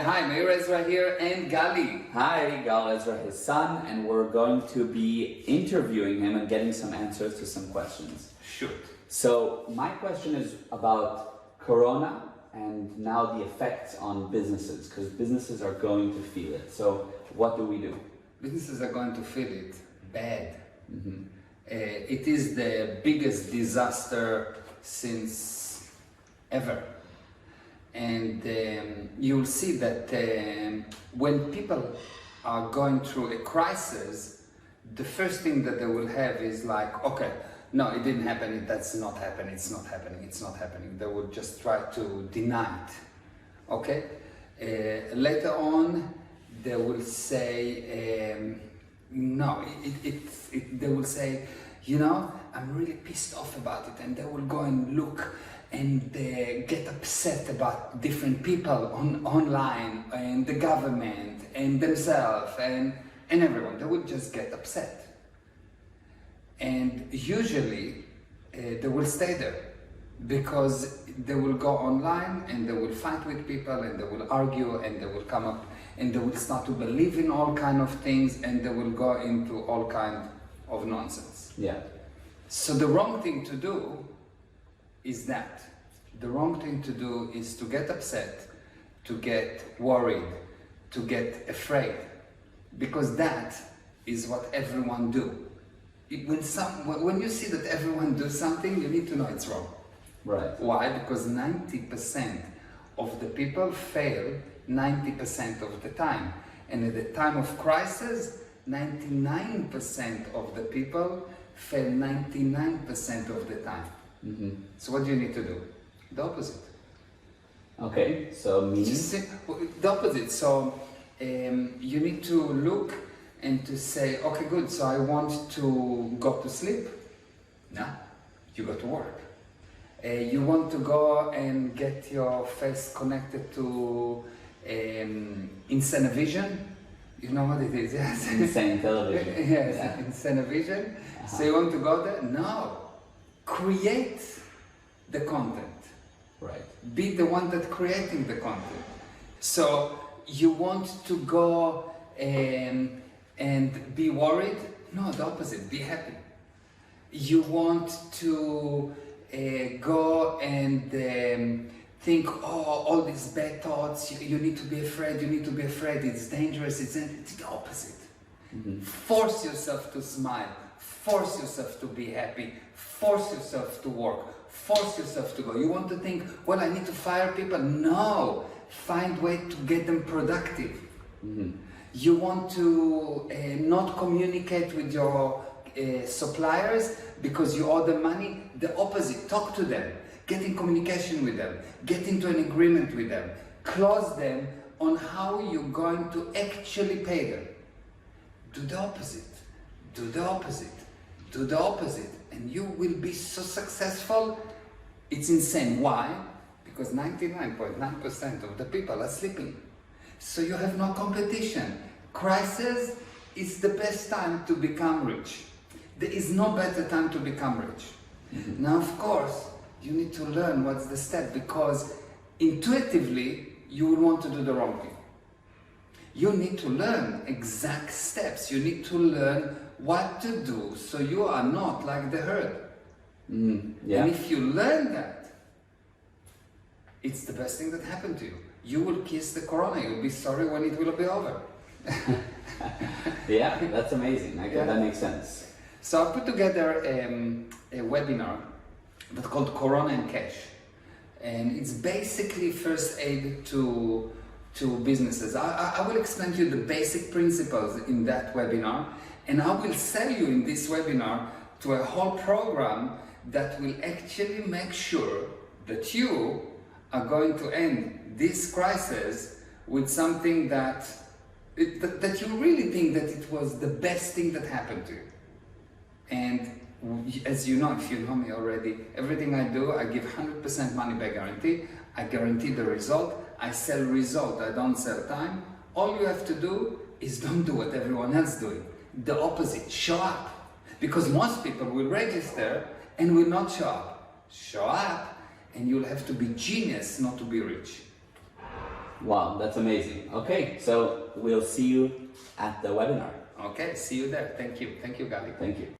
Hi, Meir Ezra here and Gali. Hi, Gal Ezra, his son, and we're going to be interviewing him and getting some answers to some questions. Shoot. So my question is about Corona and now the effects on businesses, because businesses are going to feel it. So what do we do? Businesses are going to feel it bad. It is the biggest disaster since ever. And you'll see that when people are going through a crisis, the first thing that they will have is like, okay, no, it didn't happen, that's not happening, it's not happening, it's not happening. They will just try to deny it, okay? Later on, they will say, no, they will say, you know, I'm really pissed off about it, and they will go and look and get upset about different people online and the government and themselves and everyone. They will just get upset. And usually they will stay there because they will go online and they will fight with people and they will argue and they will come up and they will start to believe in all kind of things and they will go into all kind of nonsense. Yeah. So the wrong thing to do is that. The wrong thing to do is to get upset, to get worried, to get afraid, because that is what everyone do. When you see that everyone do something, you need to know it's wrong. Right. Why? Because 90% of the people fail 90% of the time. And at the time of crisis, 99% of the people fail 99% of the time. So what do you need to do? The opposite. Okay, so meaning? The opposite. So you need to look and to say, okay, good, so I want to go to sleep. No, you go to work. You want to go and get your face connected to Insane Vision. You know what it is, yes? Insane television. Yes, Yeah. Insane Vision. So you want to go there? No. Create the content. Right. Be the one that creating the content. So you want to go and be worried? No, the opposite, be happy. You want to go and think, oh, all these bad thoughts, you need to be afraid, it's dangerous, it's the opposite. Force yourself to smile, force yourself to be happy, force yourself to work, force yourself to go. You want to think, well, I need to fire people? No, find way to get them productive. You want to not communicate with your suppliers because you owe them money? The opposite, talk to them, get in communication with them, get into an agreement with them, close them on how you're going to actually pay them. Do the opposite, do the opposite, do the opposite, and you will be so successful. It's insane. Why? Because 99.9% of the people are sleeping. So you have no competition. Crisis is the best time to become rich. There is no better time to become rich. Now, of course, you need to learn what's the step, because intuitively you will want to do the wrong thing. You need to learn exact steps. You need to learn what to do so you are not like the herd. Yeah. And if you learn that, it's the best thing that happened to you. You will kiss the Corona. You'll be sorry when it will be over. Yeah, that's amazing. That makes sense. So I put together a webinar that's called Karaman Catch. And it's basically first aid to businesses. I will explain to you the basic principles in that webinar, and I will sell you in this webinar to a whole program that will actually make sure that you are going to end this crisis with something that you really think that it was the best thing that happened to you. And as you know, if you know me already, everything I do, I give 100% money back guarantee. I guarantee the result. I sell result, I don't sell time. All you have to do is don't do what everyone else is doing. The opposite, show up. Because most people will register and will not show up. Show up, and you'll have to be genius not to be rich. Wow, that's amazing. Okay, so we'll see you at the webinar. Okay, see you there. Thank you. Thank you, Gali. Thank you.